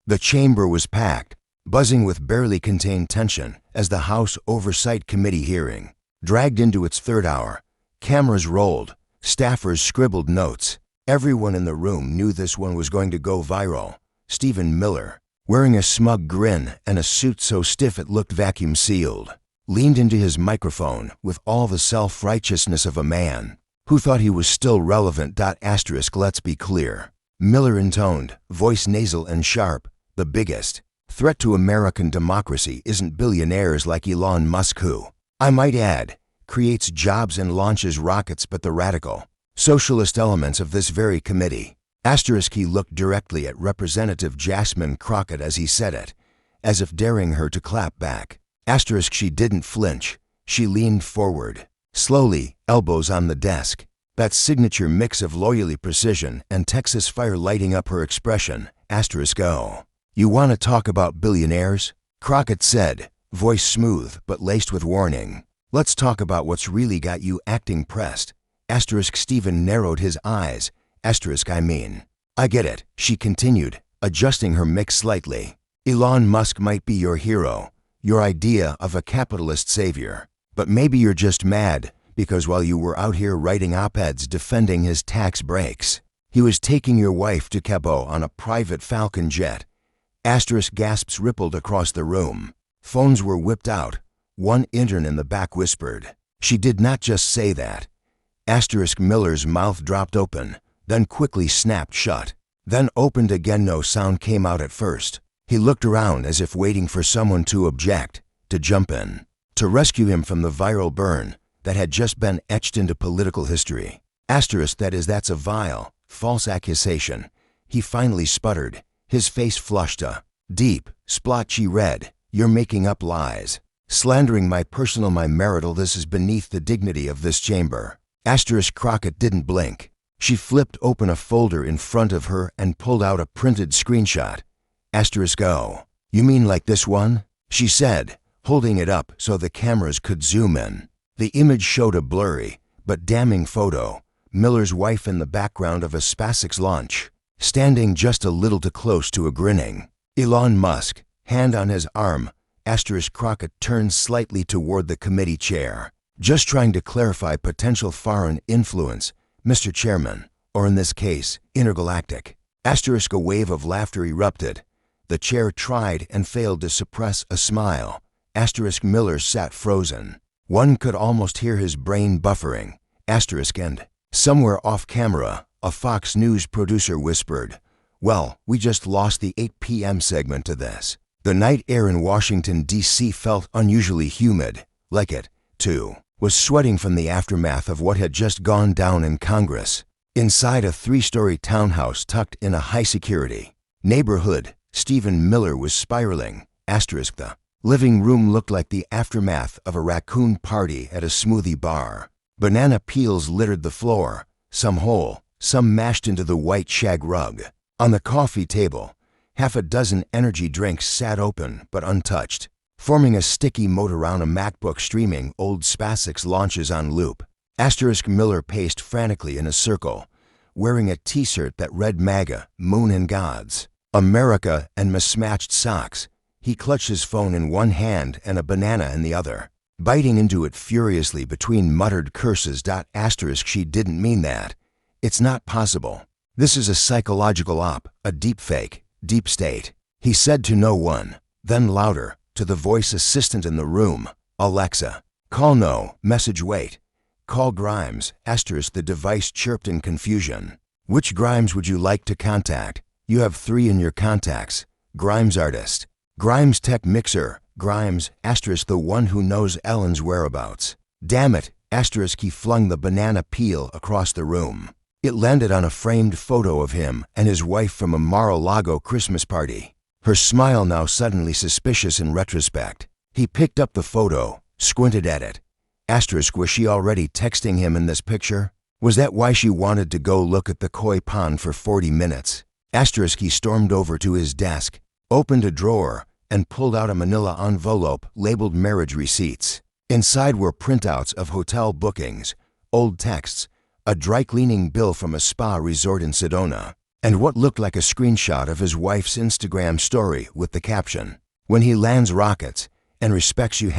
The chamber was packed, buzzing with barely contained tension as the House Oversight Committee hearing dragged into its third hour. Cameras rolled, staffers scribbled notes. Everyone in the room knew this one was going to go viral. Stephen Miller, wearing a smug grin and a suit so stiff it looked vacuum sealed, leaned into his microphone with all the self-righteousness of a man who thought he was still relevant. Let's be clear. Miller intoned, voice nasal and sharp, the biggest threat to American democracy isn't billionaires like Elon Musk, who, I might add, creates jobs and launches rockets, but the radical, socialist elements of this very committee. He looked directly at Representative Jasmine Crockett as he said it, as if daring her to clap back. She didn't flinch. She leaned forward, slowly, elbows on the desk, that signature mix of loyally precision and Texas fire lighting up her expression. Go. You want to talk about billionaires? Crockett said, voice smooth but laced with warning. Let's talk about what's really got you acting pressed. Stephen narrowed his eyes. I get it, she continued, adjusting her mix slightly. Elon Musk might be your hero, your idea of a capitalist savior. But maybe you're just mad because while you were out here writing op-eds defending his tax breaks, he was taking your wife to Cabo on a private Falcon jet. Gasps rippled across the room. Phones were whipped out. One intern in the back whispered, she did not just say that. Miller's mouth dropped open, then quickly snapped shut, then opened again. No sound came out at first. He looked around as if waiting for someone to object, to jump in, to rescue him from the viral burn that had just been etched into political history. That's a vile, false accusation. He finally sputtered, his face flushed a deep, splotchy red. You're making up lies. Slandering my personal, my marital, this is beneath the dignity of this chamber. Crockett didn't blink. She flipped open a folder in front of her and pulled out a printed screenshot. Go. You mean like this one? She said, holding it up so the cameras could zoom in. The image showed a blurry but damning photo. Miller's wife in the background of a SpaceX launch, standing just a little too close to a grinning Elon Musk, hand on his arm. Crockett turned slightly toward the committee chair. Just trying to clarify potential foreign influence, Mr. Chairman, or in this case, intergalactic. A wave of laughter erupted. The chair tried and failed to suppress a smile. Miller sat frozen. One could almost hear his brain buffering. And somewhere off camera, a Fox News producer whispered, well, we just lost the 8 p.m. segment to this. The night air in Washington, D.C. felt unusually humid, like it, too, was sweating from the aftermath of what had just gone down in Congress. Inside a 3-story townhouse tucked in a high-security neighborhood, Stephen Miller was spiraling. The living room looked like the aftermath of a raccoon party at a smoothie bar. Banana peels littered the floor, some whole, some mashed into the white shag rug. On the coffee table, half a dozen energy drinks sat open but untouched, forming a sticky moat around a MacBook streaming old SpaceX launches on loop. Miller paced frantically in a circle, wearing a t-shirt that read MAGA, Moon and Gods, America, and mismatched socks. He clutched his phone in one hand and a banana in the other, biting into it furiously between muttered curses. She didn't mean that. It's not possible. This is a psychological op, a deep fake, deep state. He said to no one, then louder, to the voice assistant in the room, Alexa, call no, message wait. Call Grimes, the device chirped in confusion. Which Grimes would you like to contact? You have 3 in your contacts. Grimes artist. Grimes tech mixer. Grimes, the one who knows Ellen's whereabouts. Damn it, he flung the banana peel across the room. It landed on a framed photo of him and his wife from a Mar-a-Lago Christmas party. Her smile now suddenly suspicious in retrospect. He picked up the photo, squinted at it. Was she already texting him in this picture? Was that why she wanted to go look at the koi pond for 40 minutes? He stormed over to his desk, opened a drawer, and pulled out a manila envelope labeled marriage receipts. Inside were printouts of hotel bookings, old texts, a dry cleaning bill from a spa resort in Sedona, and what looked like a screenshot of his wife's Instagram story with the caption, "When he lands rockets and respects you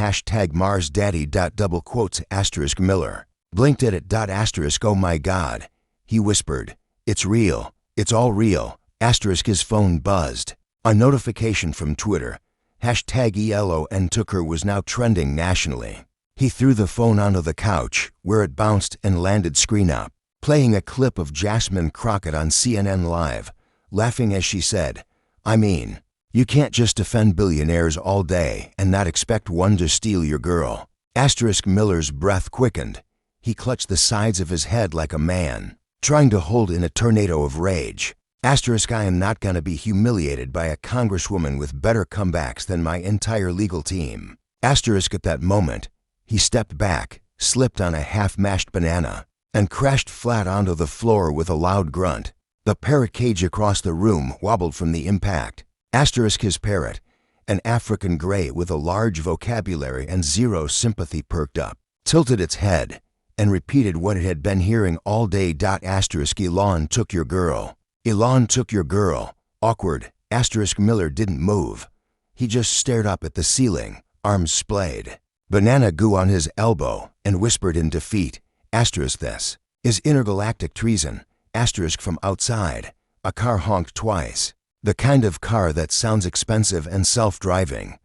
#Mars Daddy. Double quotes asterisk Miller. Blinked at it asterisk oh my god. He whispered, "It's real. It's all real." Asterisk his phone buzzed. A notification from Twitter, #ELO and took her was now trending nationally. He threw the phone onto the couch, where it bounced and landed screen up, playing a clip of Jasmine Crockett on CNN Live, laughing as she said, "I mean, you can't just defend billionaires all day and not expect one to steal your girl." Asterisk Miller's breath quickened. He clutched the sides of his head like a man, trying to hold in a tornado of rage. Asterisk I am not gonna be humiliated by a congresswoman with better comebacks than my entire legal team. Asterisk at that moment, he stepped back, slipped on a half-mashed banana, and crashed flat onto the floor with a loud grunt. The parrot cage across the room wobbled from the impact. Asterisk his parrot, an African gray with a large vocabulary and zero sympathy, perked up, tilted its head, and repeated what it had been hearing all day. Asterisk Elon took your girl. Elon took your girl. Awkward. Asterisk Miller didn't move. He just stared up at the ceiling, arms splayed, banana goo on his elbow, and whispered in defeat, asterisk this is intergalactic treason. Asterisk from outside, a car honked twice. The kind of car that sounds expensive and self-driving.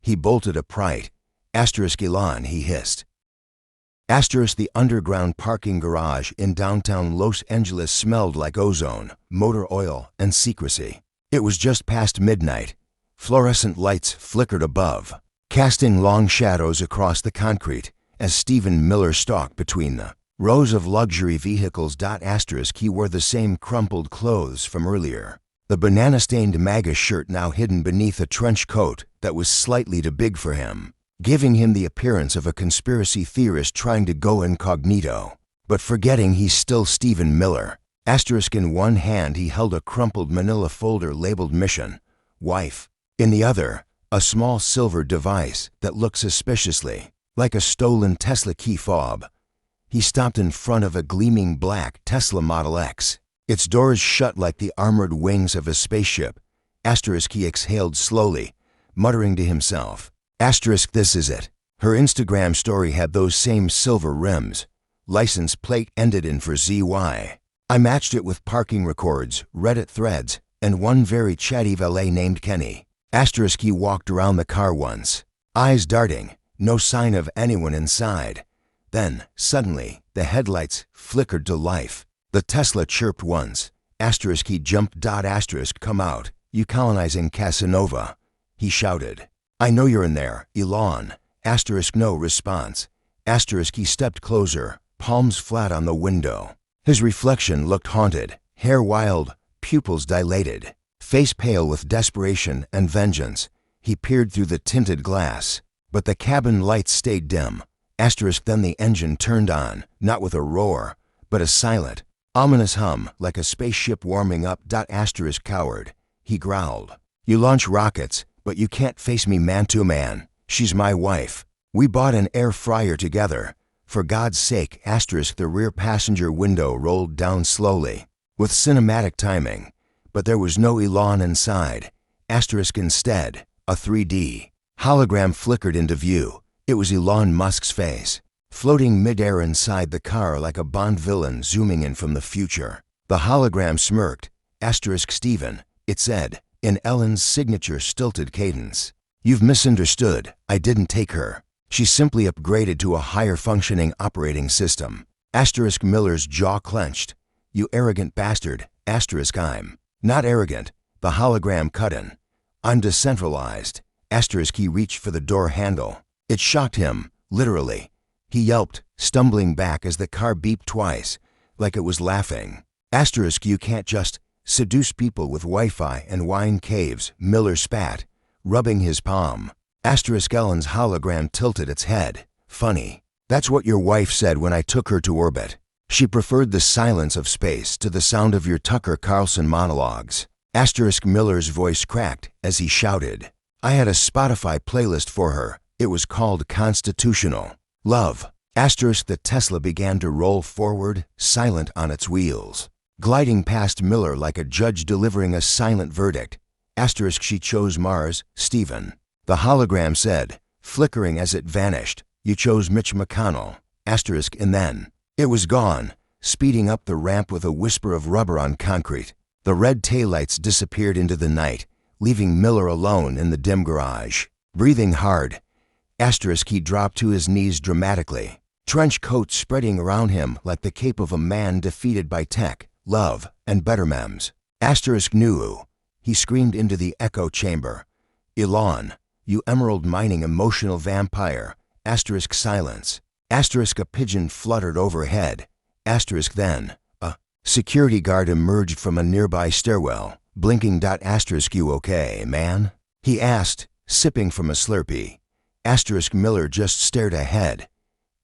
He bolted upright. Asterisk Elon, he hissed. Asterisk the underground parking garage in downtown Los Angeles smelled like ozone, motor oil, and secrecy. It was just past midnight. Fluorescent lights flickered above, casting long shadows across the concrete as Stephen Miller stalked between the rows of luxury vehicles. Asterisk he wore the same crumpled clothes from earlier. The banana-stained MAGA shirt now hidden beneath a trench coat that was slightly too big for him, giving him the appearance of a conspiracy theorist trying to go incognito, but forgetting he's still Stephen Miller. Asterisk in one hand he held a crumpled manila folder labeled Mission, Wife. In the other, a small silver device that looked suspiciously like a stolen Tesla key fob. He stopped in front of a gleaming black Tesla Model X, its doors shut like the armored wings of a spaceship. Asterisk he exhaled slowly, muttering to himself, asterisk this is it. Her Instagram story had those same silver rims. License plate ended in for ZY. I matched it with parking records, Reddit threads, and one very chatty valet named Kenny. Asterisk he walked around the car once, eyes darting, no sign of anyone inside. Then, suddenly, the headlights flickered to life. The Tesla chirped once. Asterisk he jumped. Asterisk come out, you colonizing Casanova. He shouted, I know you're in there, Elon. Asterisk no response. Asterisk he stepped closer, palms flat on the window. His reflection looked haunted, hair wild, pupils dilated, face pale with desperation and vengeance. He peered through the tinted glass, but the cabin lights stayed dim. Asterisk then the engine turned on, not with a roar, but a silent, ominous hum like a spaceship warming up. Asterisk cowered. He growled, you launch rockets, but you can't face me man-to-man. She's my wife. We bought an air fryer together. For God's sake. Asterisk the rear passenger window rolled down slowly, with cinematic timing, but there was no Elon inside. Asterisk instead, a 3D hologram flickered into view. It was Elon Musk's face, floating midair inside the car like a Bond villain zooming in from the future. The hologram smirked. Asterisk Stephen, it said, in Ellen's signature stilted cadence. You've misunderstood. I didn't take her. She simply upgraded to a higher functioning operating system. Asterisk Miller's jaw clenched. You arrogant bastard. Asterisk I'm not arrogant. The hologram cut in. I'm decentralized. Asterisk he reached for the door handle. It shocked him, literally. He yelped, stumbling back as the car beeped twice, like it was laughing. Asterisk you can't just seduce people with Wi-Fi and wine caves. Miller spat, rubbing his palm. Asterisk Ellen's hologram tilted its head. Funny. That's what your wife said when I took her to orbit. She preferred the silence of space to the sound of your Tucker Carlson monologues. Asterisk Miller's voice cracked as he shouted, I had a Spotify playlist for her. It was called Constitutional Love. Asterisk the Tesla began to roll forward, silent on its wheels. gliding past Miller like a judge delivering a silent verdict. Asterisk, she chose Mars, Stephen. The hologram said, flickering as it vanished, you chose Mitch McConnell. Asterisk, and then it was gone, speeding up the ramp with a whisper of rubber on concrete. The red taillights disappeared into the night, leaving Miller alone in the dim garage. Breathing hard, asterisk, he dropped to his knees dramatically, trench coat spreading around him like the cape of a man defeated by tech, love, and better memes. Asterisk knew. He screamed into the echo chamber. Elon, you emerald mining emotional vampire. Asterisk, silence. Asterisk, a pigeon fluttered overhead. Asterisk, then a security guard emerged from a nearby stairwell, blinking. Asterisk, you okay, man? He asked, sipping from a Slurpee. Asterisk, Miller just stared ahead.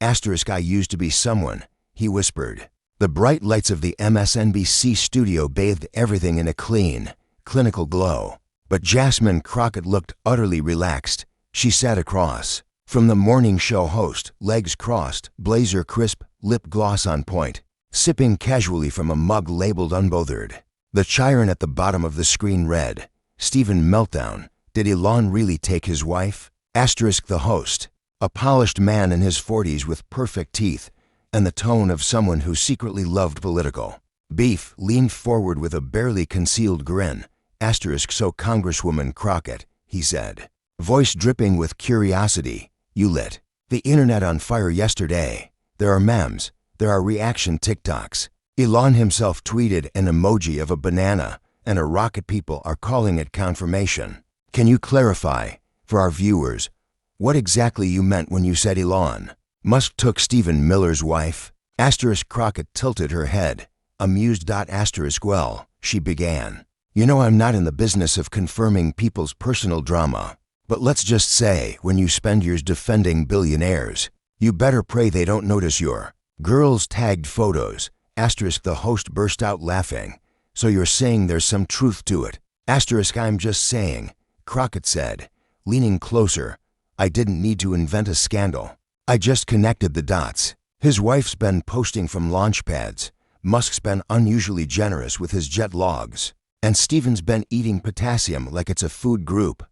Asterisk, I used to be someone, he whispered. The bright lights of the MSNBC studio bathed everything in a clean, clinical glow. But Jasmine Crockett looked utterly relaxed. She sat across from the morning show host, legs crossed, blazer crisp, lip gloss on point, sipping casually from a mug labeled unbothered. The chiron at the bottom of the screen read, Stephen Meltdown, did Elon really take his wife? Asterisk, the host, a polished man in his 40s with perfect teeth and the tone of someone who secretly loved political beef, leaned forward with a barely concealed grin. Asterisk, so Congresswoman Crockett, he said, voice dripping with curiosity, you lit the internet on fire yesterday. There are memes, there are reaction TikToks. Elon himself tweeted an emoji of a banana, and a rocket people are calling it confirmation. Can you clarify, for our viewers, what exactly you meant when you said Elon Musk took Stephen Miller's wife? Asterisk, Crockett tilted her head, amused. Asterisk, well, she began. You know I'm not in the business of confirming people's personal drama, but let's just say when you spend years defending billionaires, you better pray they don't notice your girls tagged photos. Asterisk, the host burst out laughing. So you're saying there's some truth to it? Asterisk, I'm just saying, Crockett said, leaning closer. I didn't need to invent a scandal. I just connected the dots. His wife's been posting from launch pads. Musk's been unusually generous with his jet logs. And Stephen's been eating potassium like it's a food group.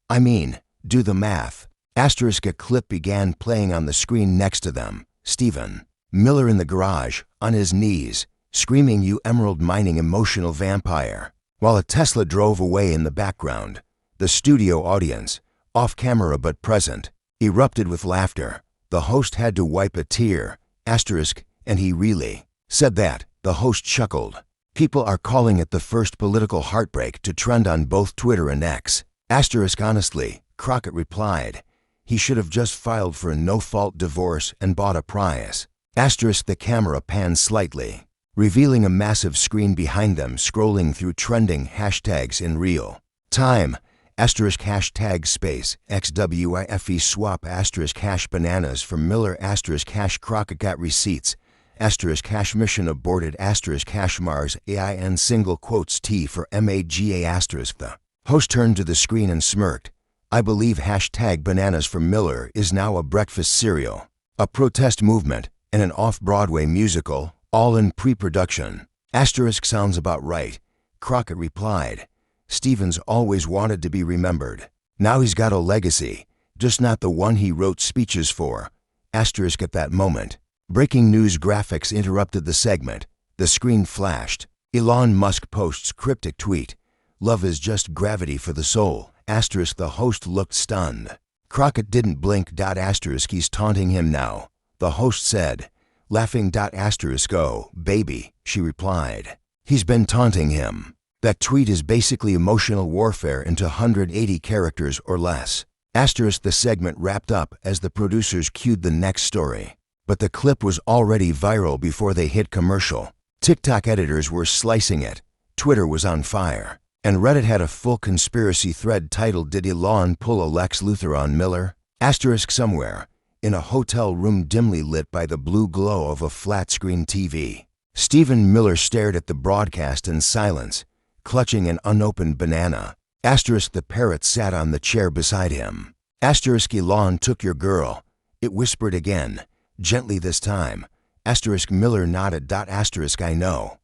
I mean, do the math. Asterisk, a clip began playing on the screen next to them. Stephen Miller in the garage, on his knees, screaming, you emerald mining emotional vampire, while a Tesla drove away in the background. The studio audience, off camera but present, erupted with laughter. The host had to wipe a tear. Asterisk, and he really said that. The host chuckled. People are calling it the first political heartbreak to trend on both Twitter and X. Asterisk, honestly, Crockett replied. He should have just filed for a no-fault divorce and bought a Prius. Asterisk, the camera panned slightly, revealing a massive screen behind them scrolling through trending hashtags in real time. Asterisk, hashtag space XWIFE swap asterisk hash bananas from Miller asterisk hash Crockett got receipts asterisk hash mission aborted asterisk hash Mars AIN single quotes T for MAGA asterisk. The host turned to the screen and smirked. I believe hashtag bananas from Miller is now a breakfast cereal, a protest movement, and an off-Broadway musical, all in pre-production. Asterisk, sounds about right, Crockett replied. Stephen's always wanted to be remembered. Now he's got a legacy, just not the one he wrote speeches for. Asterisk, at that moment, breaking news graphics interrupted the segment. The screen flashed. Elon Musk posts cryptic tweet. Love is just gravity for the soul. Asterisk, the host looked stunned. Crockett didn't blink. Asterisk, he's taunting him now, the host said, laughing. Asterisk, oh, baby, she replied. He's been taunting him. That tweet is basically emotional warfare into 180 characters or less. Asterisk, the segment wrapped up as the producers cued the next story. But the clip was already viral before they hit commercial. TikTok editors were slicing it. Twitter was on fire. And Reddit had a full conspiracy thread titled, Did Elon pull a Lex Luthor on Miller? Asterisk, somewhere, in a hotel room dimly lit by the blue glow of a flat-screen TV, Stephen Miller stared at the broadcast in silence, clutching an unopened banana. Asterisk, the parrot sat on the chair beside him. Asterisk, Elon took your girl. It whispered again, gently this time. Asterisk, Miller nodded. Asterisk, I know.